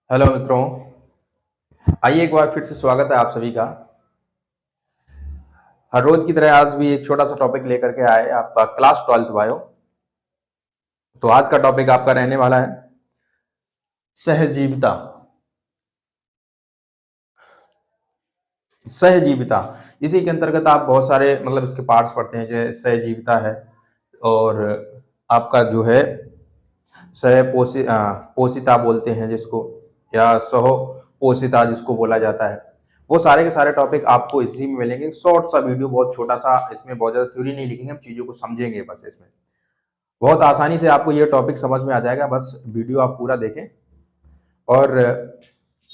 Hello मित्रों। आइए एक बार फिर से स्वागत है आप सभी का। हर रोज की तरह आज भी एक छोटा सा टॉपिक लेकर के आए आपका क्लास 12th बायो। तो आज का टॉपिक आपका रहने वाला है सहजीविता। सहजीविता इसी के अंतर्गत आप बहुत सारे इसके पार्ट्स पढ़ते हैं। जैसे सहजीविता है और आपका जो है पोषिता बोलते हैं जिसको, या सहो पोषिता जिसको बोला जाता है। वो सारे के सारे टॉपिक आपको इसी में मिलेंगे। शॉर्ट सा वीडियो, बहुत छोटा सा, इसमें बहुत ज्यादा थ्योरी नहीं लिखेंगे, हम चीजों को समझेंगे बस। इसमें बहुत आसानी से आपको ये टॉपिक समझ में आ जाएगा, बस वीडियो आप पूरा देखें। और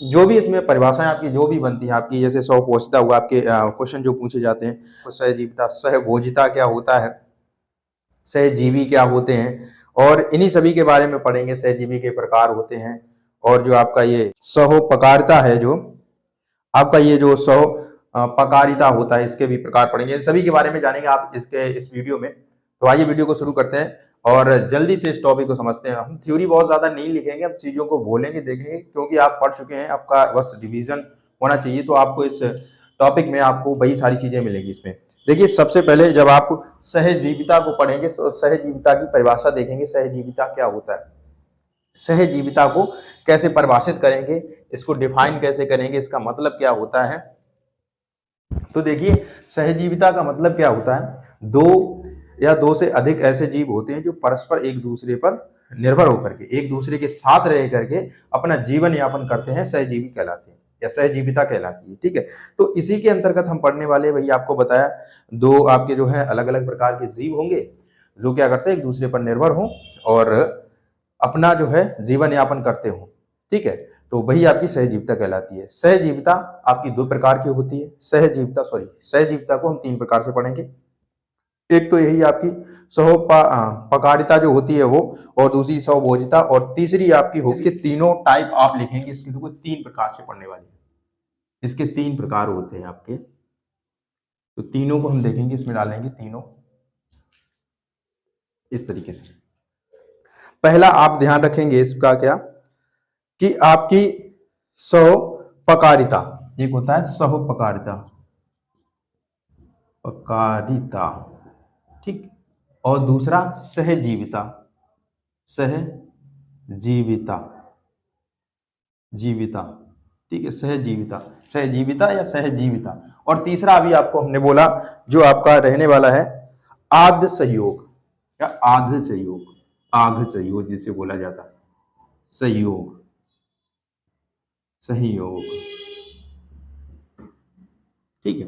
जो भी इसमें परिभाषाएं आपकी जो भी बनती है आपकी, जैसे सौ पोषिता हुआ, आपके क्वेश्चन जो पूछे जाते हैं, तो सहजीविता, सहभोजिता क्या होता है, सहजीवी क्या होते हैं, और इन्हीं सभी के बारे में पढ़ेंगे। सहजीवी के प्रकार होते हैं, और जो आपका ये सहोपकारिता है, जो आपका ये जो पकारिता होता है, इसके भी प्रकार पढ़ेंगे। इन सभी के बारे में जानेंगे आप इस वीडियो में। तो आइए वीडियो को शुरू करते हैं और जल्दी से इस टॉपिक को समझते हैं। हम थ्योरी बहुत ज्यादा नहीं लिखेंगे, हम चीजों को बोलेंगे, देखेंगे, क्योंकि आप पढ़ चुके हैं, आपका बस रिवीजन होना चाहिए। तो आपको इस टॉपिक में आपको वही सारी चीजें मिलेंगी इसमें। देखिए, सबसे पहले जब आप सहजीविता को पढ़ेंगे तो सहजीविता की परिभाषा देखेंगे। सहजीविता क्या होता है, सहजीविता को कैसे परिभाषित करेंगे, इसको डिफाइन कैसे करेंगे, इसका मतलब क्या होता है। तो देखिए, सहजीविता का मतलब क्या होता है, दो या दो से अधिक ऐसे जीव होते हैं जो परस्पर एक दूसरे पर निर्भर होकर के, एक दूसरे के साथ रह करके अपना जीवन यापन करते हैं, सहजीवी कहलाते हैं या सहजीविता कहलाती है। ठीक है, तो इसी के अंतर्गत हम पढ़ने वाले, वही आपको बताया, दो आपके जो है अलग अलग प्रकार के जीव होंगे जो क्या करते हैं, एक दूसरे पर निर्भर हों और अपना जो है जीवन यापन करते हो। ठीक है, तो वही आपकी सहजीविता कहलाती है। सहजीविता आपकी दो प्रकार की होती है। सहजीविता को हम तीन प्रकार से पढ़ेंगे। एक तो यही आपकी सहोपकारिता जो होती है वो, और दूसरी सहभोजिता, और तीसरी आपकी होगी, इसके तीनों टाइप आप लिखेंगे। इसके तो तीन प्रकार से पढ़ने वाले हैं, इसके तीन प्रकार होते हैं आपके। तो तीनों को हम देखेंगे, इसमें डालेंगे तीनों इस तरीके से। पहला आप ध्यान रखेंगे इसका क्या, कि आपकी सहोपकारिता, एक होता है सहोपकारिता, पकारिता, ठीक, और दूसरा सहजीविता, सहजीविता, जीविता। ठीक है, सहजीविता, सहजीविता या सहजीविता। और तीसरा अभी आपको हमने बोला जो आपका रहने वाला है आध सहयोग या आध सहयोग, आघ सहयोग जिसे बोला जाता है, सहयोग, सहयोग। ठीक है,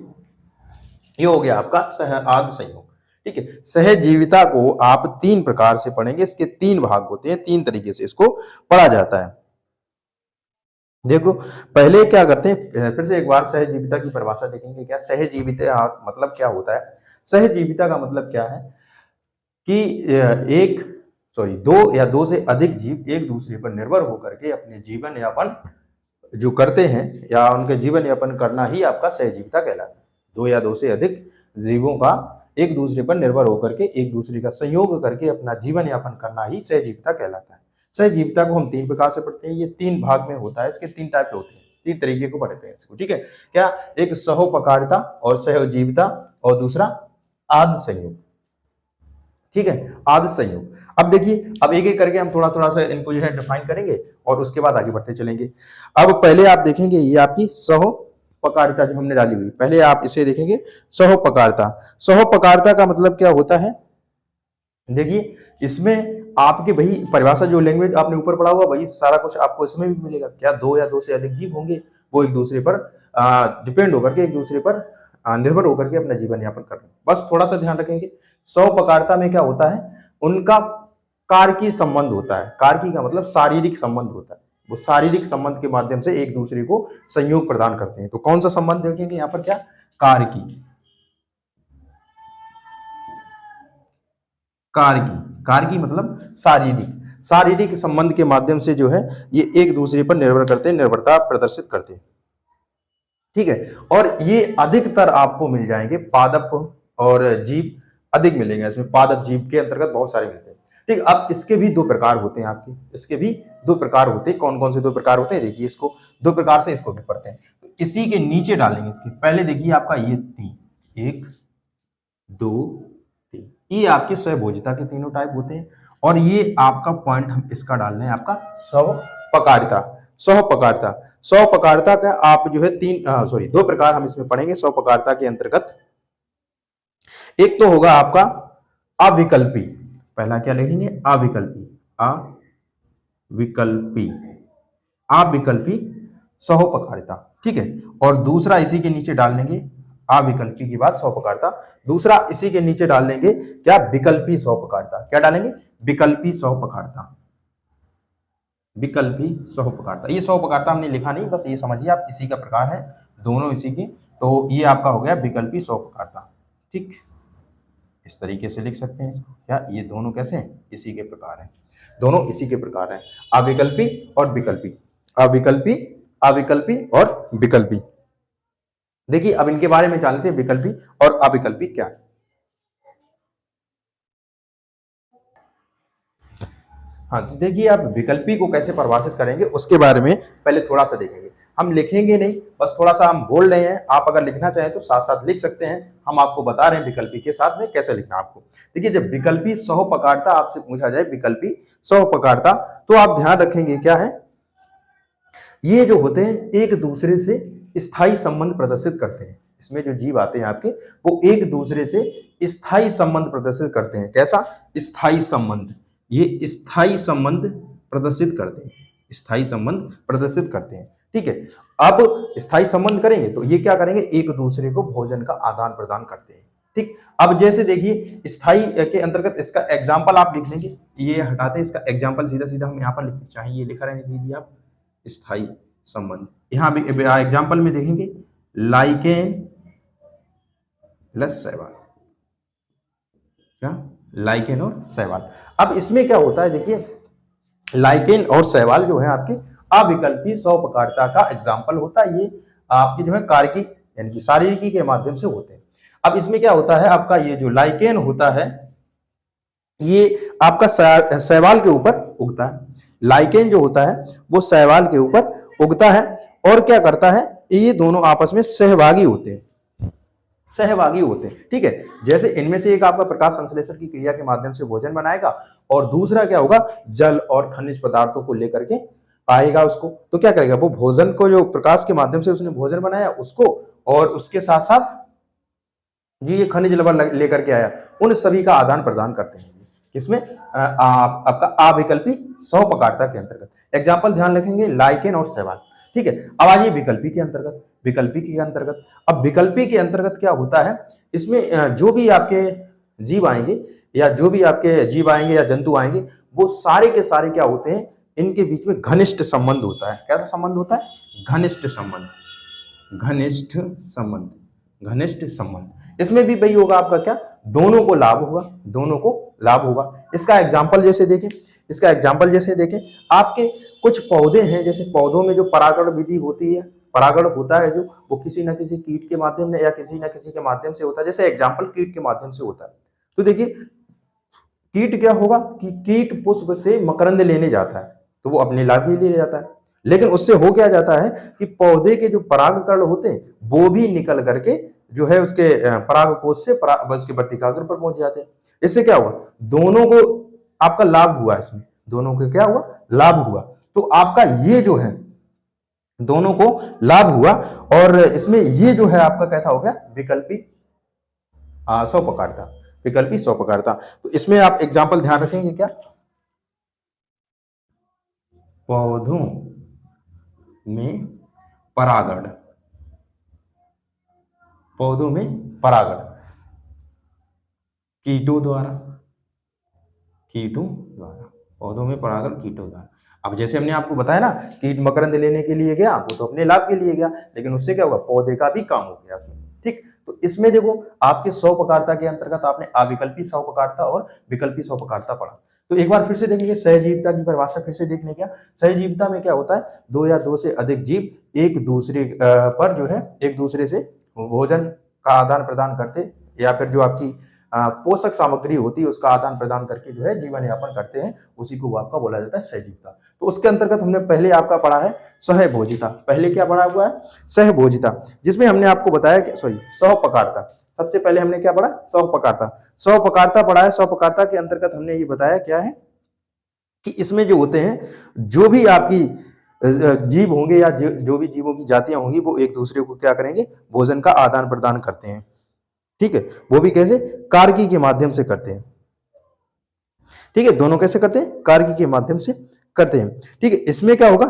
ये हो गया आपका आध सहयोग। ठीक है, सहजीविता को आप तीन प्रकार से पढ़ेंगे। इसके तीन भाग होते हैं, तीन तरीके से इसको पढ़ा जाता है। देखो, पहले क्या करते हैं, फिर से एक बार सहजीविता की परिभाषा देखेंगे। क्या सहजीविता मतलब क्या होता है। सहजीविता का मतलब क्या है कि दो या दो से अधिक जीव एक दूसरे पर निर्भर होकर के अपने जीवन यापन जो करते हैं, या उनके जीवन यापन करना ही आपका सहजीविता कहलाता है। दो या दो से अधिक जीवों का एक दूसरे पर निर्भर होकर के, एक दूसरे का सहयोग करके अपना जीवन यापन करना ही सहजीविता कहलाता है। सहजीविता को हम तीन प्रकार से पढ़ते हैं, ये तीन भाग में होता है, इसके तीन टाइप होते हैं, तीन तरीके को पढ़ते हैं इसको। ठीक है, क्या, एक सहोपकारिता और सहजीविता, और दूसरा आद संयोग। ठीक है, आद संयोग। अब देखिए, अब एक एक करके हम थोड़ा थोड़ा सा इनको जो है डिफाइन करेंगे और उसके बाद आगे बढ़ते चलेंगे। अब पहले आप देखेंगे ये आपकी सहोपकारिता जो हमने डाली हुई, पहले आप इसे देखेंगे सहोपकारिता। सहोपकारिता का मतलब क्या होता है, देखिए, इसमें आपके वही परिभाषा, जो लैंग्वेज आपने ऊपर पढ़ा हुआ, वही सारा कुछ आपको इसमें भी मिलेगा। क्या, दो या दो से अधिक जीव होंगे, वो एक दूसरे पर डिपेंड होकर के, एक दूसरे पर निर्भर होकर के अपना जीवन यापन कर रहे हैं। बस थोड़ा सा ध्यान रखेंगे। सौपकारता में क्या होता है, उनका कारकी संबंध होता है। कारकी का मतलब शारीरिक संबंध होता है। वो शारीरिक संबंध के माध्यम से एक दूसरे को संयोग प्रदान करते हैं। तो कौन सा संबंध देखेंगे यहाँ पर, क्या, कारकी, कारकी, कारकी मतलब शारीरिक, शारीरिक संबंध के माध्यम से जो है ये एक दूसरे पर निर्भर करते हैं, निर्भरता प्रदर्शित करते हैं। ठीक है, और ये अधिकतर आपको मिल जाएंगे पादप और जीव, अधिक मिलेंगे इसमें। पादप जीव के अंतर्गत बहुत सारे मिलते हैं। ठीक। अब इसके भी दो प्रकार होते हैं आपके, इसके भी दो प्रकार होते हैं। कौन कौन से दो प्रकार होते हैं, देखिए इसको दो प्रकार से इसको भी पढ़ते हैं। तो इसी के नीचे डालेंगे इसके, पहले देखिए आपका ये 3, 1 2 3, ये आपके स्वभोजिता के तीनों टाइप होते हैं। और ये आपका पॉइंट हम इसका डाल रहे हैं आपका स्वपकारिता। स्वपकारिता, स्वपकारिता का आप जो है दो प्रकार हम इसमें पढ़ेंगे स्वपकारिता के अंतर्गत। एक तो होगा आपका अविकल्पी, पहला क्या लिखेंगे, अविकल्पी, अविकल्पी, अविकल्पी स्वपकारिता, ठीक है। और दूसरा इसी के नीचे डाल लेंगे, अविकल्पी के बाद स्वपकारिता, दूसरा इसी के नीचे डाल देंगे क्या, विकल्पी स्वपकारिता। क्या डालेंगे, विकल्पी स्वपकारिता, विकल्पी स्वपकारिता। ये स्वपकारिता हमने लिखा नहीं, बस ये समझिए आप इसी का प्रकार है, दोनों इसी के। तो ये आपका हो गया विकल्पी स्वपकारिता, ठीक। इस तरीके से लिख सकते हैं इसको, क्या ये दोनों कैसे हैं, इसी के प्रकार हैं, दोनों इसी के प्रकार हैं, अविकल्पी और विकल्पी, अविकल्पी, अविकल्पी और विकल्पी। देखिए अब इनके बारे में जानते हैं, विकल्पी और अविकल्पी क्या है। हाँ, तो देखिए आप विकल्पी को कैसे परिभाषित करेंगे उसके बारे में पहले थोड़ा सा देखेंगे। हम लिखेंगे नहीं, बस थोड़ा सा हम बोल रहे हैं, आप अगर लिखना चाहें तो साथ साथ लिख सकते हैं। हम आपको बता रहे हैं विकल्पी के साथ में कैसे लिखना आपको। देखिए जब विकल्पी स्वपकारिता आपसे पूछा जाए, विकल्पी स्वपकारिता, तो आप ध्यान रखेंगे क्या है, ये जो होते हैं एक दूसरे से स्थायी संबंध प्रदर्शित करते हैं। इसमें जो जीव आते हैं आपके, वो एक दूसरे से स्थायी संबंध प्रदर्शित करते हैं। कैसा, स्थायी संबंध, ये स्थायी संबंध प्रदर्शित करते हैं, स्थायी संबंध प्रदर्शित करते हैं, ठीक है। अब स्थायी संबंध करेंगे तो ये क्या करेंगे, एक दूसरे को भोजन का आदान प्रदान करते हैं, ठीक। अब जैसे देखिए स्थायी के अंतर्गत इसका एग्जाम्पल आप लिख लेंगे, ये हटाते हैं, इसका एग्जाम्पल सीधा सीधा हम यहाँ पर लिखते, चाहे ये लिखा रहने दीजिए आप, स्थायी संबंध। यहाँ भी एग्जाम्पल में देखेंगे, लाइकेन प्लस शैवाल, क्या, लाइकेन और शैवाल। अब इसमें क्या होता है, देखिए लाइकेन और शैवाल जो है आपकी अविकल्पी स्वपकारिता का एग्जाम्पल होता है। ये आपकी जो है कार्की यानी कि शारीरिकी के माध्यम से होते हैं। अब इसमें क्या होता है, आपका ये जो लाइकेन होता है ये आपका शैवाल के ऊपर उगता है। लाइकेन जो होता है वो शैवाल के ऊपर उगता है और क्या करता है, ये दोनों आपस में सहभागी होते हैं, सहभागी होते हैं, ठीक है। जैसे इनमें से एक आपका प्रकाश संश्लेषण की क्रिया के माध्यम से भोजन बनाएगा और दूसरा क्या होगा, जल और खनिज पदार्थों को लेकर के आएगा उसको। तो क्या करेगा, वो भोजन को जो प्रकाश के माध्यम से उसने भोजन बनाया उसको, और उसके साथ साथ जो ये खनिज लवण लेकर के आया, उन सभी का आदान प्रदान करते हैं। किसमें, आपका अविकल्पी स्वपकारिता के अंतर्गत। एग्जाम्पल ध्यान रखेंगे, लाइकेन और शैवाल, ठीक है। अब आइए विकल्पी के अंतर्गत, विकल्पी के अंतर्गत। अब विकल्पी के अंतर्गत क्या होता है, इसमें जो भी आपके जीव आएंगे या जो भी आपके जीव आएंगे या जंतु आएंगे, वो सारे के सारे क्या होते हैं, इनके बीच में घनिष्ठ संबंध होता है। कैसा संबंध होता है, घनिष्ठ संबंध, घनिष्ठ संबंध, घनिष्ठ संबंध। इसमें भी वही होगा आपका क्या, दोनों को लाभ होगा, दोनों को लाभ होगा। इसका एग्जाम्पल जैसे देखें, इसका एग्जाम्पल जैसे देखें, आपके कुछ पौधे हैं, जैसे पौधों में जो परागण विधि होती है, परागण होता है जो, वो किसी न किसी कीट के माध्यम से या किसी न किसी के माध्यम से होता है। जैसे एग्जाम्पल कीट के माध्यम से होता है। तो देखिए कीट क्या होगा कि कीट पुष्प से मकरंद लेने जाता है, तो वो अपने लाभ के लिए ले जाता है, लेकिन उससे हो क्या जाता है कि पौधे के जो परागकण होते हैं वो भी निकल करके जो है उसके परागकोश से उसके वर्तिकाग्र पर पहुंच जाते हैं। इससे क्या हुआ, दोनों को आपका लाभ हुआ, इसमें दोनों को क्या हुआ, लाभ हुआ। तो आपका ये जो है दोनों को लाभ हुआ, और इसमें ये जो है आपका कैसा हो गया, विकल्पी स्वपकारिता, विकल्पी स्वपकारिता। तो इसमें आप एग्जाम्पल ध्यान रखेंगे क्या, पौधों में परागण, पौधों में परागण कीटों द्वारा, कीटों द्वारा, पौधों में परागण कीटों द्वारा। अब जैसे हमने आपको बताया ना, कीट मकरंद लेने के लिए गया, वो तो अपने लाभ के लिए गया, लेकिन उससे क्या हुआ, पौधे का भी काम हो गया उसमें, ठीक। तो इसमें देखो आपके स्वपकारिता के अंतर्गत आपने अविकल्पी स्वपकारिता और विकल्पी स्वपकारिता पढ़ा। तो एक बार फिर से देखेंगे, सहजीविता की परिभाषा फिर से देखने क्या, सहजीविता में क्या होता है, दो या दो से अधिक जीव एक दूसरे पर जो है एक दूसरे से भोजन का आदान प्रदान करते, या फिर जो आपकी पोषक सामग्री होती है उसका आदान प्रदान करके जो है जीवन यापन करते हैं, उसी को वो आपका बोला जाता है सहजीविता। तो उसके अंतर्गत हमने पहले आपका पढ़ा है सहभोजिता। पहले क्या पढ़ा हुआ है? सहभोजिता, जिसमें हमने आपको बताया कि सहपकारता। सबसे पहले हमने क्या पढ़ा? सहपकारता। सहपकारता पढ़ा है। सहपकारता के अंतर्गत हमने ये बताया क्या है कि इसमें जो होते हैं, जो भी आपकी जीव होंगे या जो भी जीवों की जातियां होंगी, वो एक दूसरे को क्या करेंगे? भोजन का आदान प्रदान करते हैं। ठीक है, वो भी कैसे? कार्की के माध्यम से करते हैं। ठीक है, दोनों कैसे करते हैं? कार्की के माध्यम से करते हैं। ठीक है, इसमें क्या होगा?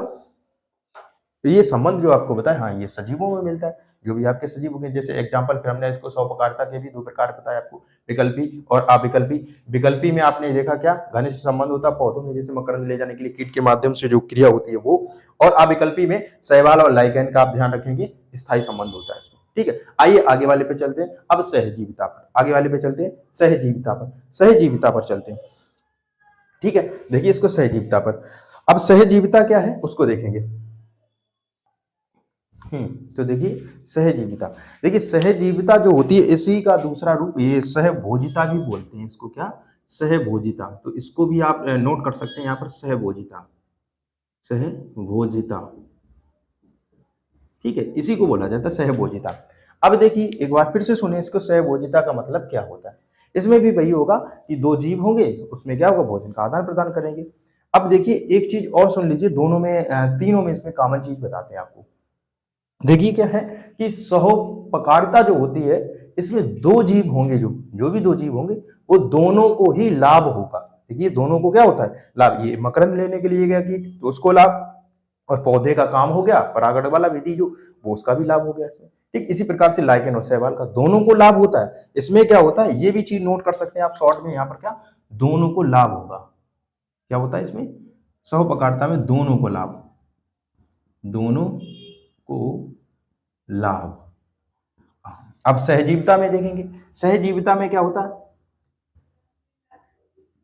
ये संबंध जो आपको बताया, हाँ, ये सजीवों में मिलता है। जो भी आपके सजीव होंगे, जैसे एग्जाम्पल फिर हमने इसको स्वपकारता के भी दो प्रकार बताया आपको, विकल्पी और अविकल्पी। विकल्पी में आपने देखा क्या? घनिष्ठ संबंध होता है पौधों में, जैसे मकरंद ले जाने के लिए कीट के माध्यम से जो क्रिया होती है वो। और अविकल्पी में शैवाल और लाइकेन का आप ध्यान रखेंगे, स्थायी संबंध होता है इसमें। ठीक है, आइए आगे वाले पे चलते हैं। अब सहजीविता पर, आगे वाले पे चलते हैं, सहजीविता पर। सहजीविता पर चलते हैं। ठीक है, देखिए इसको सहजीविता पर। अब सहजीविता क्या है उसको देखेंगे। तो देखिए सहजीविता, देखिए सहजीविता जो होती है, इसी का दूसरा रूप ये सहभोजिता भी बोलते हैं इसको। क्या? सहभोजिता। तो इसको भी आप नोट कर सकते हैं यहाँ पर, सहभोजिता, सहभोजिता। ठीक है, इसी को बोला जाता है सहभोजिता। अब देखिए एक बार फिर से सुनिए इसको, सहभोजिता का मतलब क्या होता है। इसमें भी वही होगा कि दो जीव होंगे, उसमें क्या होगा? भोजन का आदान प्रदान करेंगे। अब देखिए एक चीज और सुन लीजिए, दोनों में तीनों में इसमें कॉमन चीज बताते हैं आपको। देखिए क्या है कि सहपकारता जो होती है, इसमें दो जीव होंगे, जो भी दो जीव होंगे, वो दोनों को ही लाभ होगा। देखिए दोनों को क्या होता है? लाभ। ये मकरंद लेने के लिए गया कीट, तो उसको लाभ, और पौधे का काम हो गया परागण वाला विधि जो, वो उसका भी लाभ हो गया इसमें। ठीक इसी प्रकार से लाइकेन और शैवाल का दोनों को लाभ होता है। इसमें क्या होता है, ये भी चीज नोट कर सकते हैं आप शॉर्ट में यहाँ पर, क्या? दोनों को लाभ होगा। क्या होता है इसमें? सहपकारता में दोनों को लाभ, दोनों को लाभ। अब सहजीविता में देखेंगे, सहजीविता में क्या होता है?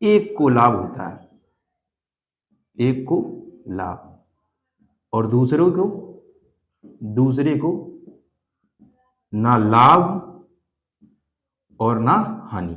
एक को लाभ होता है, एक को लाभ, और दूसरे को ना लाभ और ना हानि।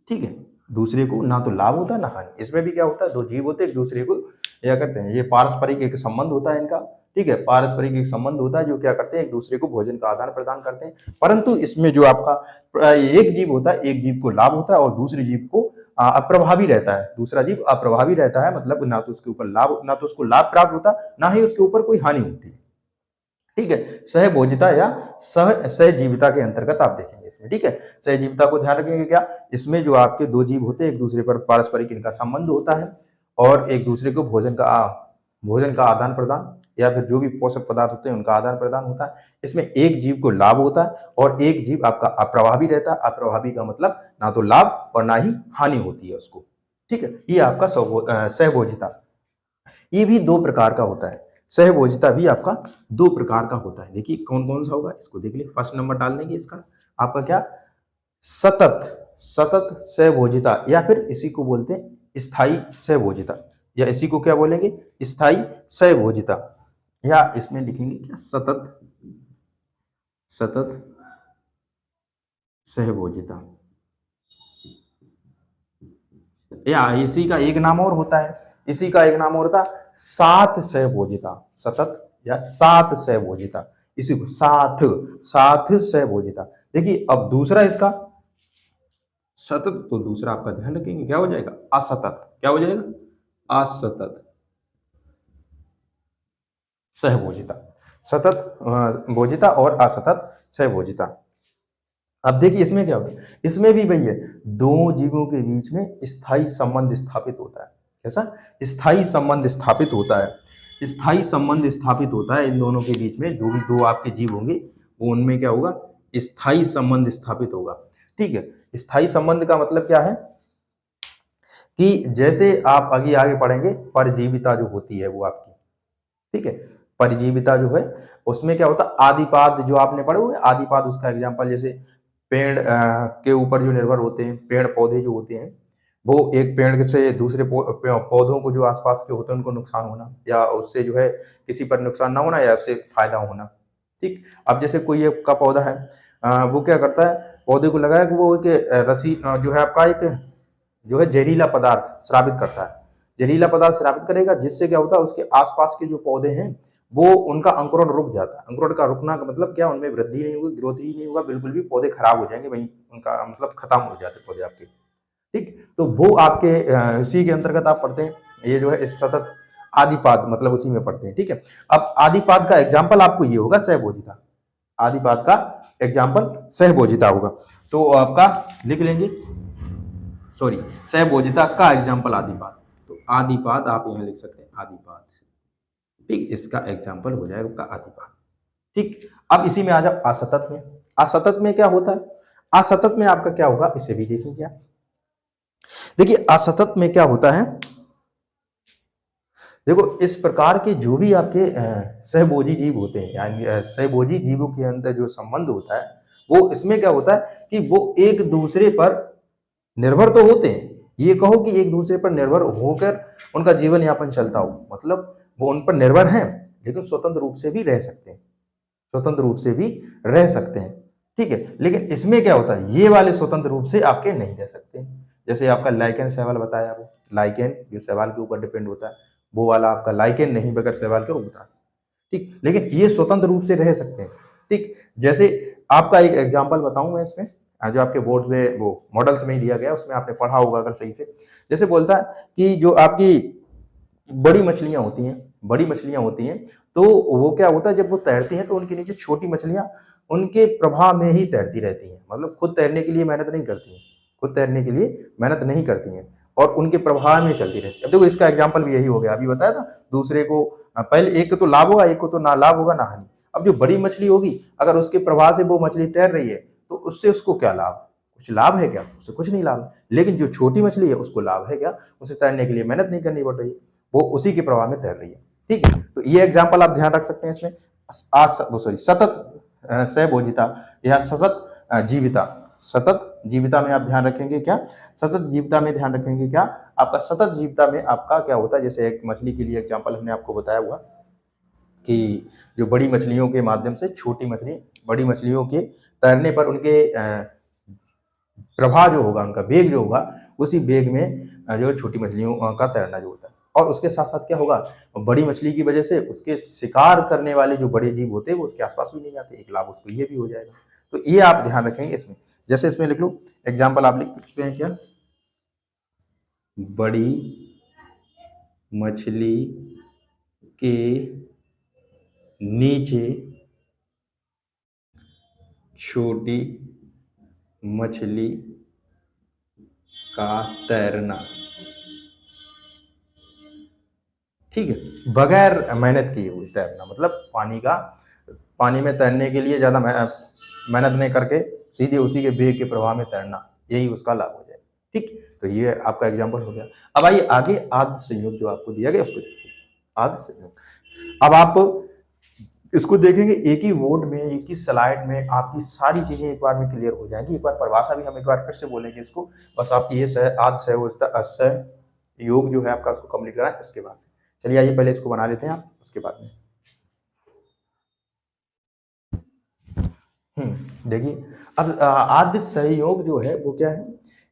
ठीक है, दूसरे को ना तो लाभ होता है ना हानि। इसमें भी क्या होता है? दो जीव होते हैं, एक दूसरे को क्या करते हैं? ये पारस्परिक एक संबंध होता है इनका। ठीक है, पारस्परिक एक संबंध होता है, जो क्या करते हैं? एक दूसरे को भोजन का आदान प्रदान करते हैं। परंतु इसमें जो आपका एक जीव होता है, एक जीव को लाभ होता है और दूसरे जीव को अप्रभावी रहता है। दूसरा जीव अप्रभावी रहता है, मतलब ना तो उसके ऊपर लाभ, ना तो उसको लाभ प्राप्त होता, ना ही उसके ऊपर कोई हानि होती है। ठीक है, सहभोजिता या सहजीविता के अंतर्गत आप देखेंगे इसमें। ठीक है, सहजीविता को ध्यान रखेंगे क्या? इसमें जो आपके दो जीव होते हैं, एक दूसरे पर पारस्परिक इनका संबंध होता है, और एक दूसरे को भोजन का आदान प्रदान, या फिर जो भी पोषक पदार्थ होते हैं उनका आदान प्रदान होता है। इसमें एक जीव को लाभ होता है और एक जीव आपका अप्रभावी रहता है। अप्रभावी का मतलब ना तो लाभ और ना ही हानि होती है उसको। ठीक है, ये आपका सहभोजिता। ये भी दो प्रकार का होता है। सहभोजिता भी आपका दो प्रकार का होता है। देखिए कौन कौन सा होगा, इसको देख लीजिए। फर्स्ट नंबर डाल देंगे इसका आपका क्या? सतत सहभोजिता, या फिर इसी को बोलते हैं स्थायी सहभोजिता, या इसी को क्या बोलेंगे? स्थायी सहभोजिता, या इसमें लिखेंगे क्या? सतत सहभोजिता, या इसी का एक नाम और होता है, इसी का एक नाम और होता है साथ सहभोजिता। सतत या साथ सहभोजिता, इसी को साथ सहभोजिता। देखिए अब दूसरा इसका सतत, तो दूसरा आपका ध्यान रखेंगे क्या हो जाएगा? असतत। क्या हो जाएगा? असतत सहभोजिता। सतत भोजिता और असतत सहभोजिता। अब देखिए इसमें क्या होता है, इसमें भी वही है, दो जीवों के बीच में स्थायी संबंध स्थापित होता है। कैसा? स्थायी संबंध स्थापित होता है। स्थायी संबंध स्थापित होता है इन दोनों के बीच में। जो भी दो आपके जीव होंगे, वो उनमें क्या होगा? स्थायी संबंध स्थापित होगा। ठीक है, स्थायी संबंध का मतलब क्या है कि जैसे आप आगे आगे पढ़ेंगे, परजीविता जो होती है वो आपकी, ठीक है, परजीविता जो है उसमें क्या होता है? आदिपाद जो आपने पढ़े हुए, आदिपाद उसका एग्जांपल, जैसे पेड़ के ऊपर जो निर्भर होते हैं, पेड़ पौधे जो होते हैं, वो एक पेड़ से दूसरे पौधों को जो आसपास के होते हैं उनको नुकसान होना, या उससे जो है किसी पर नुकसान ना होना, या उससे फायदा होना। ठीक, अब जैसे कोई एक का पौधा है, वो क्या करता है? पौधे को लगाया कि वो एक रसी जो है आपका एक जो है जहरीला पदार्थ स्रावित करता है। जहरीला पदार्थ स्रावित करेगा, जिससे क्या होता है उसके आसपास के जो पौधे हैं वो उनका अंकुरण रुक जाता है। अंकुरण का रुकना का मतलब क्या, उनमें वृद्धि नहीं होगी, ग्रोथ ही नहीं होगा, बिल्कुल भी पौधे खराब हो जाएंगे, वहीं उनका मतलब खत्म हो जाते पौधे आपके। ठीक, तो वो आपके उसी के अंतर्गत आप पढ़ते हैं, ये जो है इस सतत आदिपाद मतलब उसी में पढ़ते हैं। ठीक है, अब आदिपाद का एग्जाम्पल आपको ये होगा सहभोजिता। आदिपाद का एग्जाम्पल सहभोजिता होगा, तो आपका लिख लेंगे, सॉरी, सहभोजिता का एग्जाम्पल आदिपाद। तो आदिपाद आप यहां लिख सकते हैं, आदिपाद। ठीक, इसका एग्जाम्पल हो जाएगा आपका आदिपाद। ठीक, अब इसी में आ जाओ असतत में। असतत में क्या होता है? असतत में आपका क्या होगा, इसे भी देखेंगे आप। देखिए असतत में क्या होता है, देखो इस प्रकार के जो भी आपके सहभोजी जीव होते हैं, यानी सहभोजी जीवों के अंदर जो संबंध होता है, वो इसमें क्या होता है कि वो एक दूसरे पर निर्भर तो होते हैं, ये कहो कि एक दूसरे पर निर्भर होकर उनका जीवन यापन चलता हो, मतलब वो उन पर निर्भर हैं लेकिन स्वतंत्र रूप से भी रह सकते हैं, स्वतंत्र रूप से भी रह सकते हैं। ठीक है, लेकिन इसमें क्या होता है, ये वाले स्वतंत्र रूप से आपके नहीं रह सकते। जैसे आपका लाइकेन शैवाल बताया, वो लाइकेन जो शैवाल के ऊपर डिपेंड होता है, वो वाला आपका लाइकेन नहीं बगैर शैवाल के उगता। ठीक, लेकिन ये स्वतंत्र रूप से रह सकते हैं। ठीक, जैसे आपका एक एग्जाम्पल बताऊं मैं इसमें, जो आपके बोर्ड में वो मॉडल्स में ही दिया गया, उसमें आपने पढ़ा होगा अगर सही से। जैसे बोलता है कि जो आपकी बड़ी मछलियां होती हैं, बड़ी मछलियां होती हैं, तो वो क्या होता है, जब वो तैरती हैं तो उनके नीचे छोटी मछलियां उनके प्रभाव में ही तैरती रहती हैं, मतलब खुद तैरने के लिए मेहनत नहीं करती हैं, खुद तैरने के लिए मेहनत नहीं करती हैं और उनके प्रभाव में चलती रहती है। अब देखो इसका एग्जाम्पल भी यही हो गया, अभी बताया था दूसरे को, पहले एक को तो लाभ होगा, एक को तो ना लाभ होगा ना हानि। अब जो बड़ी मछली होगी, अगर उसके प्रभाव से वो मछली तैर रही है तो उससे उसको क्या लाभ, कुछ लाभ है क्या, उससे कुछ नहीं लाभ है। लेकिन जो छोटी मछली है उसको लाभ है क्या, उसे तैरने के लिए मेहनत नहीं करनी पड़ रही है, वो उसी के प्रभाव में तैर रही है। ठीक है, तो ये एग्जाम्पल आप ध्यान रख सकते हैं इसमें। सतत सहभोजिता या सतत जीविता, सतत जीविता में आप ध्यान रखेंगे क्या, सतत जीविता में ध्यान रखेंगे क्या, आपका सतत जीविता में आपका क्या होता है, जैसे एक मछली के लिए एग्जाम्पल हमने आपको बताया हुआ कि जो बड़ी मछलियों के माध्यम से छोटी मछली, बड़ी मछलियों के तैरने पर उनके प्रवाह जो होगा, उनका वेग जो होगा, उसी वेग में जो छोटी मछलियों का तैरना जो होता है। और उसके साथ साथ क्या होगा, बड़ी मछली की वजह से उसके शिकार करने वाले जो बड़े जीव होते हैं वो उसके आसपास भी नहीं आते, एक लाभ उसको ये भी हो जाएगा। तो ये आप ध्यान रखेंगे इसमें। जैसे इसमें लिख लो एग्जाम्पल, आप लिख सकते हैं क्या, बड़ी मछली के नीचे छोटी मछली का तैरना। ठीक है, बगैर मेहनत किए हुए तैरना, मतलब पानी में तैरने के लिए ज्यादा मेहनत नहीं करके सीधे उसी के वेग के प्रवाह में तैरना, यही उसका लाभ हो जाए। ठीक, तो ये आपका एग्जाम्पल हो गया। अब आइए आगे आद्य संयोग जो आपको दिया गया उसको देखिए। आद्य संयोग, अब आप इसको देखेंगे एक ही वर्ड में, एक ही स्लाइड में आपकी सारी चीजें एक बार में क्लियर हो जाएंगी। एक बार परिभाषा भी हम एक बार फिर से बोलेंगे इसको, बस आपकी ये आद्य सहयोग जो है आपका उसको कंप्लीट करना है इसके बाद से। चलिए आइए पहले इसको बना लेते हैं आप, उसके बाद में देखिए अब आद्य सहयोग जो है वो क्या है,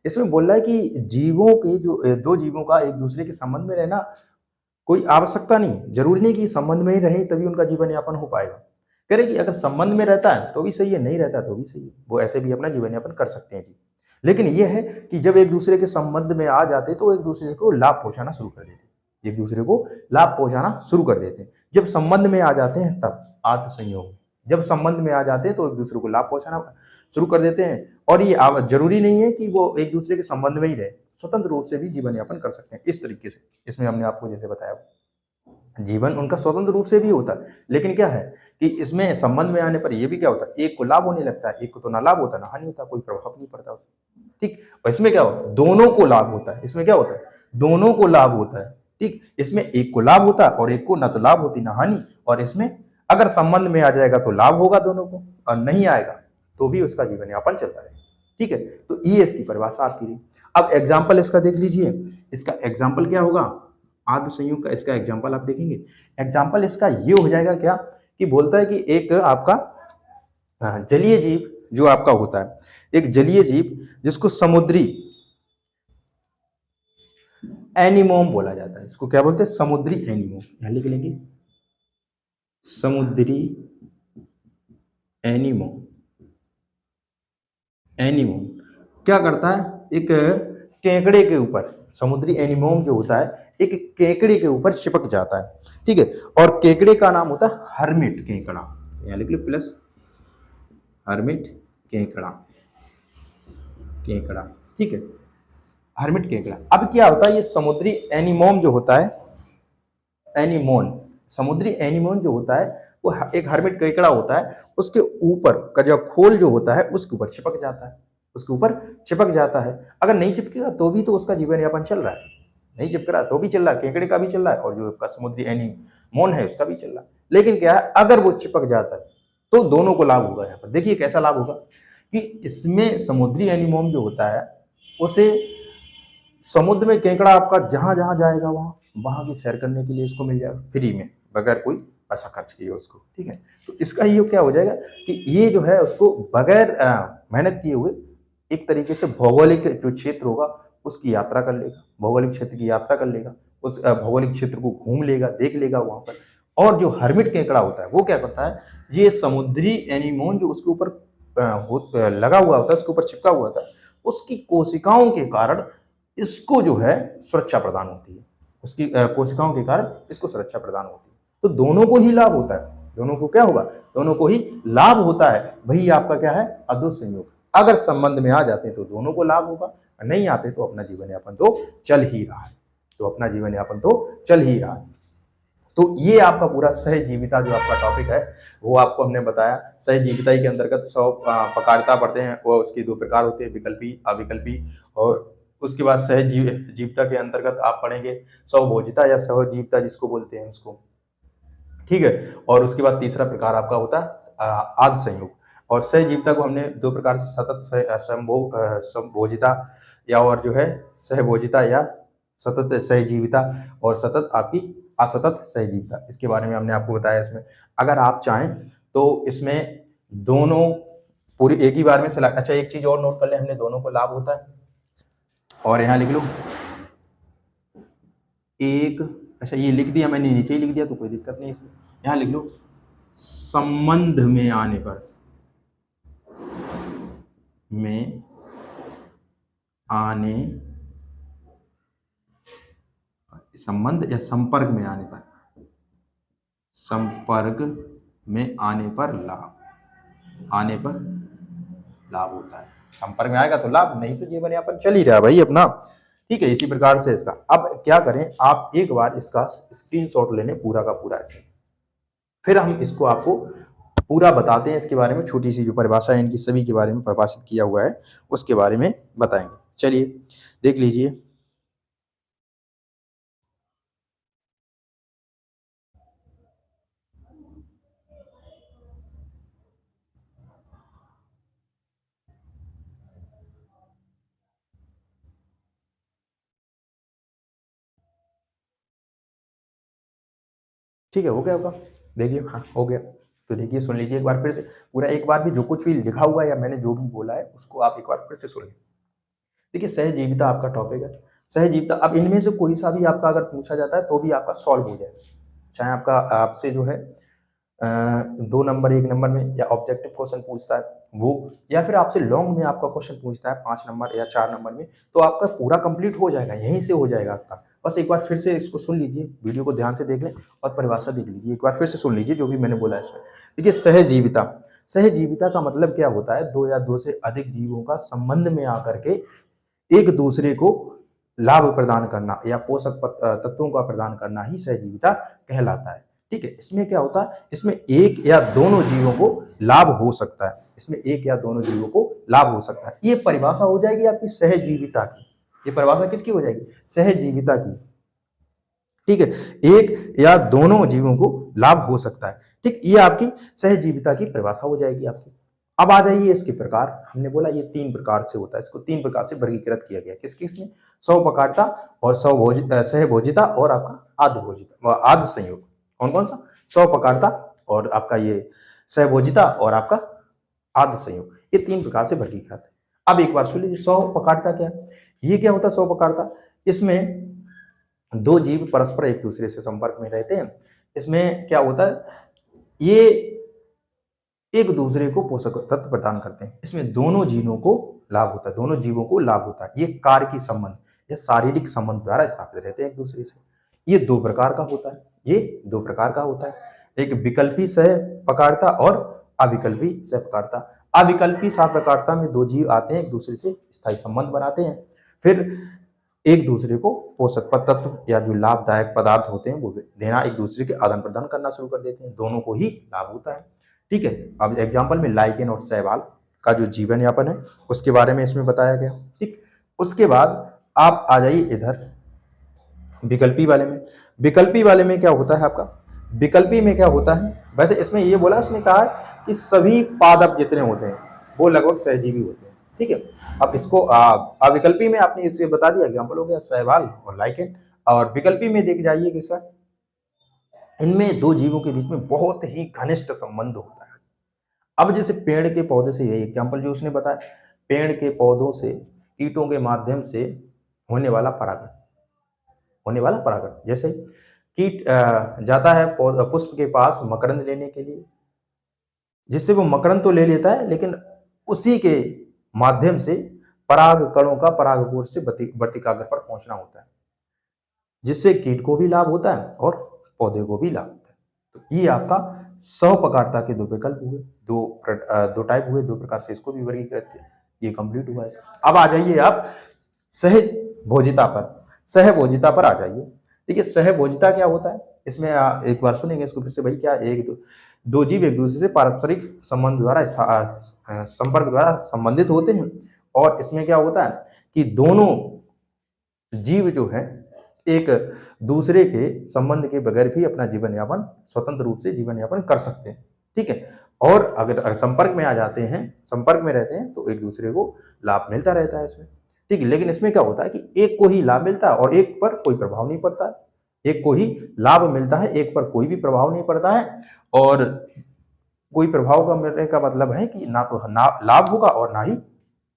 इसमें बोल रहा है कि जीवों के जो दो जीवों का एक दूसरे के संबंध में रहना कोई आवश्यकता नहीं, जरूरी नहीं कि संबंध में ही रहे तभी उनका जीवन यापन हो पाएगा। कह रहे कि अगर संबंध में रहता है तो भी सही है, नहीं रहता है तो भी सही है, वो ऐसे भी अपना जीवन यापन कर सकते हैं जी। लेकिन यह है कि जब एक दूसरे के संबंध में आ जाते तो एक दूसरे को लाभ पहुंचाना शुरू कर देते, एक दूसरे को लाभ पहुंचाना शुरू कर देते हैं। जब संबंध में आ जाते हैं तब आत्म संयोग, जब संबंध में आ जाते हैं तो एक दूसरे को लाभ पहुंचाना शुरू कर देते हैं। और ये जरूरी नहीं है कि वो एक दूसरे के संबंध में ही रहे, स्वतंत्र रूप से भी जीवन यापन कर सकते हैं इस तरीके से। इसमें हमने आपको जैसे बताया जीवन उनका स्वतंत्र रूप से भी होता है, लेकिन क्या है कि इसमें संबंध में आने पर यह भी क्या होता है, एक को लाभ होने लगता है, एक को तो ना लाभ होता ना हानि होता, कोई प्रभाव नहीं पड़ता उसमें। ठीक, और इसमें क्या होता है, दोनों को लाभ होता है। इसमें क्या होता है, दोनों को लाभ होता है। ठीक, इसमें एक को लाभ होता है और एक को ना तो लाभ होती ना हानि। और इसमें अगर संबंध में आ जाएगा तो लाभ होगा दोनों को, और नहीं आएगा तो भी उसका जीवन यापन चलता रहेगा। ठीक है, तो ये इसकी परिभाषा आपकी रही। अब एग्जाम्पल इसका देख लीजिए, इसका एग्जाम्पल क्या होगा, आद्य संयोग का इसका एग्जाम्पल आप देखेंगे। एग्जाम्पल इसका ये हो जाएगा क्या कि बोलता है कि एक आपका जलीय जीव जो आपका होता है, एक जलीय जीव जिसको समुद्री एनिमोम बोला जाता है। इसको क्या बोलते हैं? समुद्री एनिमोम। यहां लिख लेंगे समुद्री एनिमोम। एनिमोम क्या करता है? एक केकड़े के ऊपर, समुद्री एनिमोम जो होता है एक केकड़े के ऊपर चिपक जाता है, ठीक है। और केकड़े का नाम होता है हर्मिट केकड़ा। यहां लिख लो प्लस हर्मिट केकड़ा, केकड़ा, ठीक है, हर्मिट केकड़ा। अब क्या होता है, ये समुद्री एनिमोम जो होता है, एनिमोन, समुद्री एनिमोन जो होता है वो एक हर्मिट केकड़ा होता है, उसके ऊपर का जो खोल जो होता है उसके ऊपर चिपक जाता है, उसके ऊपर चिपक जाता है। अगर नहीं चिपकेगा तो भी तो उसका जीवन यापन चल रहा है, नहीं चिपक रहा तो भी चल रहा है, केकड़े का भी चल रहा है और जो आपका समुद्री एनिमोन है उसका भी चल रहा है। लेकिन क्या है, अगर वो चिपक जाता है तो दोनों को लाभ होगा। यहाँ पर देखिए कैसा लाभ होगा कि इसमें समुद्री एनिमोन जो होता है उसे समुद्र में केकड़ा आपका जहां जहां जाएगा वहां वहां की सैर करने के लिए इसको मिल जाएगा फ्री में, बगैर कोई पैसा खर्च किए उसको, ठीक है। तो इसका ये क्या हो जाएगा कि ये जो है उसको बगैर मेहनत किए हुए एक तरीके से भौगोलिक जो क्षेत्र होगा उसकी यात्रा कर लेगा, भौगोलिक क्षेत्र की यात्रा कर लेगा, उस भौगोलिक क्षेत्र को घूम लेगा, देख लेगा वहां पर। और जो हर्मिट केकड़ा होता है वो क्या करता है, ये समुद्री एनिमोन जो उसके ऊपर लगा हुआ होता है, उसके ऊपर चिपका हुआ होता है, उसकी कोशिकाओं के कारण इसको जो है सुरक्षा प्रदान होती है, उसकी कोशिकाओं के कारण इसको सुरक्षा प्रदान होती है। तो दोनों को ही लाभ होता है, दोनों को क्या होगा, दोनों को ही लाभ होता है। वही आपका क्या है, अद्वैत संयोग। अगर संबंध में आ जाते हैं तो दोनों को लाभ होगा, नहीं आते तो अपना जीवन यापन तो चल ही रहा है, तो अपना जीवन यापन तो चल ही रहा है। तो ये आपका पूरा सहजीविता जो आपका टॉपिक है वो आपको हमने बताया। सहजीविता के अंतर्गत 100 प्रकारता पढ़ते हैं, वो उसकी दो प्रकार होते हैं, विकल्पी, अविकल्पी। और उसके बाद सहजीविता के अंतर्गत आप पढ़ेंगे स्वभोजिता या सहजीविता जिसको बोलते हैं उसको, ठीक है। और उसके बाद तीसरा प्रकार आपका होता है आद संयोग। और सहजीविता को हमने दो प्रकार से, सतत संभोजिता या और जो है सहभोजिता या सतत सहजीविता, और सतत आपकी असतत सहजीविता, इसके बारे में हमने आपको बताया। इसमें अगर आप चाहें तो इसमें दोनों पूरी एक ही बार में सिलेक्ट। अच्छा एक चीज और नोट कर ले, हमने दोनों को लाभ होता है, और यहाँ लिख लो एक, अच्छा ये लिख दिया मैंने, नीचे ही लिख दिया तो कोई दिक्कत नहीं इसमें। यहाँ लिख लो संबंध में आने पर, में आने, संबंध या संपर्क में आने पर, संपर्क में आने पर लाभ, आने पर लाभ होता है। संपर्क में आएगा तो लाभ, नहीं तो जीवन यापन चल ही रहा है भाई अपना, ठीक है। इसी प्रकार से इसका अब क्या करें, आप एक बार इसका स्क्रीनशॉट ले लें पूरा का पूरा ऐसे, फिर हम इसको आपको पूरा बताते हैं। इसके बारे में छोटी सी जो परिभाषा है इनकी सभी के बारे में परिभाषित किया हुआ है, उसके बारे में बताएंगे। चलिए देख लीजिए। ठीक है, हो गया होगा, देखिए हाँ हो गया। तो देखिए सुन लीजिए एक बार फिर से पूरा, एक बार भी जो कुछ भी लिखा हुआ है या मैंने जो भी बोला है उसको आप एक बार फिर से सुन लीजिए। देखिए सहजीविता आपका टॉपिक है, सहजीविता। अब इनमें से कोई सा भी आपका अगर पूछा जाता है तो भी आपका सॉल्व हो जाएगा, चाहे आपका आपसे जो है 2 नंबर 1 नंबर में या ऑब्जेक्टिव क्वेश्चन पूछता है वो, या फिर आपसे लॉन्ग में आपका क्वेश्चन पूछता है 5 नंबर या 4 नंबर में, तो आपका पूरा कंप्लीट हो जाएगा, यहीं से हो जाएगा आपका। बस एक बार फिर से इसको सुन लीजिए, वीडियो को ध्यान से देख लें और परिभाषा देख लीजिए, एक बार फिर से सुन लीजिए जो भी मैंने बोला है इसमें। देखिए सहजीविता, सहजीविता का मतलब क्या होता है, दो या दो से अधिक जीवों का संबंध में आकर के एक दूसरे को लाभ प्रदान करना या पोषक तत्वों का प्रदान करना ही सहजीविता कहलाता है, ठीक है। इसमें क्या होता है, इसमें एक या दोनों जीवों को लाभ हो सकता है, इसमें एक या दोनों जीवों को लाभ हो सकता है। ये परिभाषा हो जाएगी आपकी सहजीविता की, ये परिभाषा किसकी हो जाएगी, सहजीविता की, ठीक है। एक या दोनों जीवों को लाभ हो सकता है, ठीक, ये आपकी सहजीविता की परिभाषा हो जाएगी आपकी। अब आ जाइए इसके प्रकार, हमने बोला ये 3 प्रकार से होता है, इसको 3 प्रकार से वर्गीकृत किया गया, किस किस में, स्वप्रकारता और सहभोजिता और आपका आद्यभोजिता, आद्य संयोग। कौन कौन सा, स्वप्रकारता और आपका ये सहभोजिता और आपका आद्य संयोग, ये 3 प्रकार से वर्गीकृत है। अब एक बार सुन लीजिए स्वपकारिता क्या है? ये क्या होता है स्वपकारिता? इसमें 2 जीव परस्पर एक दूसरे से संपर्क में रहते हैं। इसमें क्या होता है? ये एक दूसरे को पोषक तत्व प्रदान करते हैं। इसमें दोनों जीवों को लाभ होता है, दोनों जीवों को लाभ होता है। ये कार्य संबंध या शारीरिक संबंध द्वारा स्थापित रहते हैं एक दूसरे से। ये 2 प्रकार का होता है, ये 2 प्रकार का होता है। एक विकल्पी सहपकारिता और अविकल्पी सहपकारिता। अविकल्पी सहपकारिता में 2 जीव आते हैं, एक दूसरे से स्थायी संबंध बनाते हैं, फिर एक दूसरे को पोषक तत्व या जो लाभदायक पदार्थ होते हैं वो देना, एक दूसरे के आदान प्रदान करना शुरू कर देते हैं, दोनों को ही लाभ होता है। ठीक है, अब एग्जाम्पल में लाइकेन और शैवाल का जो जीवन यापन है उसके बारे में इसमें बताया गया। ठीक, उसके बाद आप आ जाइए इधर विकल्पी वाले में। विकल्पी वाले में क्या होता है आपका? विकल्पी में क्या होता है? वैसे इसमें ये बोला, उसने कहा कि सभी पादप जितने होते हैं वो लगभग सहजीवी होते हैं। ठीक है, अब इसको अविकल्पी में आपने इसे बता दिया, एग्जाम्पल हो गया शैवाल और लाइकेन। और विकल्पी में देख जाइए किसका, इनमें 2 जीवों के बीच में बहुत ही घनिष्ठ संबंध होता है। अब जैसे पेड़ के पौधे से, यही एग्जाम्पल जो उसने बताया, पेड़ के पौधों से कीटों के माध्यम से होने वाला परागण, जैसे कीट जाता है पुष्प के पास मकरंद लेने के लिए, जिससे वो मकरंद तो ले लेता है लेकिन उसी के माध्यम से पराग कणों का परागकोश से वर्तिकाग्र पर पहुंचना होता है, जिससे कीट को भी लाभ होता है और पौधे को भी लाभ होता है। तो ये आपका स्वपकारिता के 2 विकल्प हुए, 2 टाइप हुए, 2 प्रकार से इसको भी वर्गीकृत किया। ये कंप्लीट हुआ है। अब आ जाइए आप सहभोजिता पर आ जाइए। ठीक है, सहभोजिता क्या होता है? इसमें एक बार सुनेंगे इसको फिर से। भाई क्या, दो जीव एक दूसरे से पारस्परिक संबंध द्वारा संपर्क द्वारा संबंधित होते हैं, और इसमें क्या होता है कि दोनों जीव जो है एक दूसरे के संबंध के बगैर भी अपना जीवन यापन स्वतंत्र रूप से जीवन यापन कर सकते हैं। ठीक है, और अगर संपर्क में आ जाते हैं, संपर्क में रहते हैं, तो एक दूसरे को लाभ मिलता रहता है इसमें। ठीक है, लेकिन इसमें क्या होता है कि एक को ही लाभ मिलता है और एक पर कोई प्रभाव नहीं पड़ता है। एक को ही लाभ मिलता है, एक पर कोई भी प्रभाव नहीं पड़ता है। और कोई प्रभाव का मिलने का मतलब है कि ना तो लाभ होगा और ना ही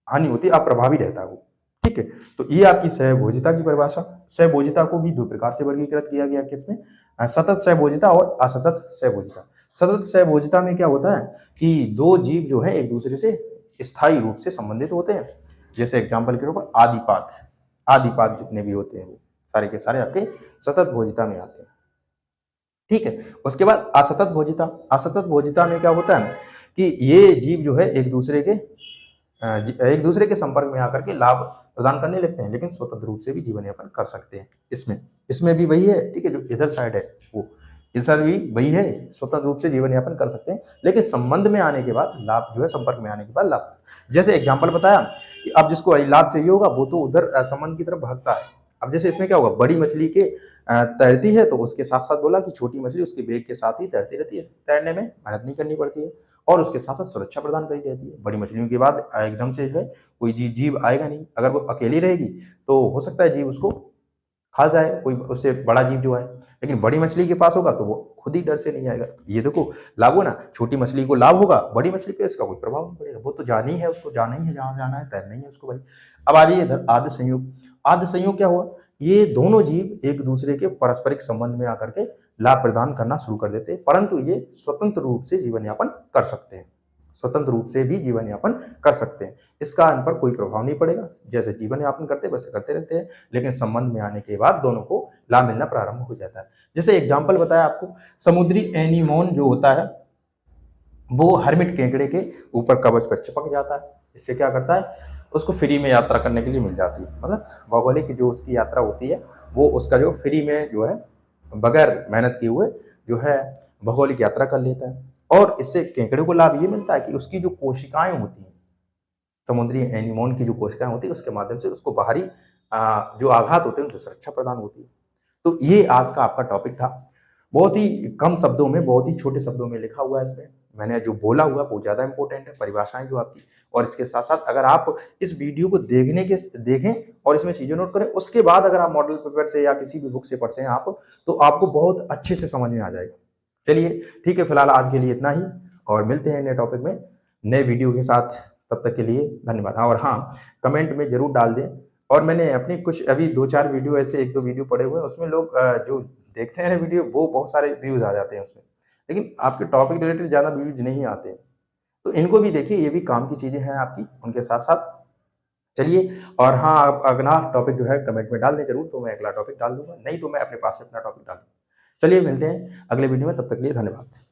हानि होती, अप्रभावी रहता है वो। ठीक है, तो ये आपकी सहभोजिता की परिभाषा। सहभोजिता को भी 2 प्रकार से वर्गीकृत किया गया, किसमें? सतत सहभोजिता और असतत सहभोजिता। सतत सहभोजिता में क्या होता है कि 2 जीव जो है एक दूसरे से स्थायी रूप से संबंधित होते हैं। जैसे एग्जाम्पल के ऊपर आदिपाद जितने भी होते हैं वो सारे के सारे आपके सतत भोजिता में आते हैं। ठीक है, उसके बाद असतत भोजिता में क्या होता है कि ये जीव जो है एक दूसरे के संपर्क में आकर के लाभ प्रदान करने लगते हैं, लेकिन स्वतंत्र रूप से भी जीवन यापन कर सकते हैं। इसमें भी वही है। ठीक है, जो इधर साइड है वो इधर भी वही है, स्वतंत्र रूप से जीवन यापन कर सकते हैं, लेकिन संबंध में आने के बाद लाभ जो है, संपर्क में आने के बाद लाभ। जैसे एग्जाम्पल बताया कि अब जिसको लाभ चाहिए होगा वो तो उधर संबंध की तरफ भागता है। अब जैसे इसमें क्या होगा, बड़ी मछली के तैरती है तो उसके साथ साथ बोला कि छोटी मछली उसके वेग के साथ ही तैरती रहती है, तैरने में मेहनत नहीं करनी पड़ती है और उसके साथ साथ सुरक्षा प्रदान करी जाती है। बड़ी मछलियों के बाद एकदम से जो है कोई जीव आएगा नहीं, अगर वो अकेली रहेगी तो हो सकता है जीव उसको खा जाए, कोई उससे बड़ा जीव जो है, लेकिन बड़ी मछली के पास होगा तो वो खुद ही डर से नहीं आएगा। ये देखो लाभ हो ना, छोटी मछली को लाभ होगा, बड़ी मछली पे इसका कोई प्रभाव नहीं पड़ेगा, वो तो जानी है, उसको जाना ही है जहां जाना है, तैरना ही है उसको भाई। अब आ जाइए इधर आद्य संयोग। आद्य संयोग क्या हुआ, ये दोनों जीव एक दूसरे के पारस्परिक संबंध में आकर के लाभ प्रदान करना शुरू कर देते हैं, परंतु ये स्वतंत्र रूप से जीवन यापन कर सकते हैं, स्वतंत्र रूप से भी जीवन यापन कर सकते हैं। इसका इन पर कोई प्रभाव नहीं पड़ेगा, जैसे जीवन यापन करते वैसे करते रहते हैं, लेकिन संबंध में आने के बाद दोनों को लाभ मिलना प्रारंभ हो जाता है। जैसे एग्जाम्पल बताया आपको, समुद्री एनीमोन जो होता है वो हर्मिट केकड़े के ऊपर कवच पर चिपक जाता है। इससे क्या करता है, उसको फ्री में यात्रा करने के लिए मिल जाती है, मतलब भौगोलिक जो उसकी यात्रा होती है वो उसका जो फ्री में जो है बगैर मेहनत किए हुए जो है भौगोलिक यात्रा कर लेता है। और इससे केकड़े को लाभ ये मिलता है कि उसकी जो कोशिकाएं होती हैं, समुद्री एनीमोन की जो कोशिकाएं होती है उसके माध्यम से उसको बाहरी जो आघात होते हैं उनसे सुरक्षा प्रदान होती है। तो ये आज का आपका टॉपिक था, बहुत ही कम शब्दों में, बहुत ही छोटे शब्दों में लिखा हुआ है। इसमें मैंने जो बोला हुआ वो ज़्यादा इंपॉर्टेंट है, परिभाषाएं जो आपकी। और इसके साथ साथ अगर आप इस वीडियो को देखें और इसमें चीज़ें नोट करें, उसके बाद अगर आप मॉडल पेपर से या किसी भी बुक से पढ़ते हैं आप, तो आपको बहुत अच्छे से समझ में आ जाएगा। चलिए ठीक है, फिलहाल आज के लिए इतना ही और मिलते हैं नए टॉपिक में। नए वीडियो के साथ। तब तक के लिए धन्यवाद। हाँ, और हाँ, कमेंट में ज़रूर डाल दें। और मैंने अपनी कुछ अभी 2-4 वीडियो ऐसे 1-2 वीडियो पड़े हुए हैं, उसमें लोग जो देखते हैं ना वीडियो, वो बहुत सारे व्यूज़ आ जाते हैं उसमें। लेकिन आपके टॉपिक रिलेटेड ज़्यादा व्यूज़ नहीं आते हैं। तो इनको भी देखिए, ये भी काम की चीज़ें हैं आपकी, उनके साथ-साथ चलिए। और हाँ, आप अगला टॉपिक जो है कमेंट में डाल दें ज़रूर, तो मैं अगला टॉपिक डाल दूँगा, नहीं तो मैं अपने पास से अपना टॉपिक डाल दूँगा। चलिए मिलते हैं अगले वीडियो में, तब तक के लिए धन्यवाद।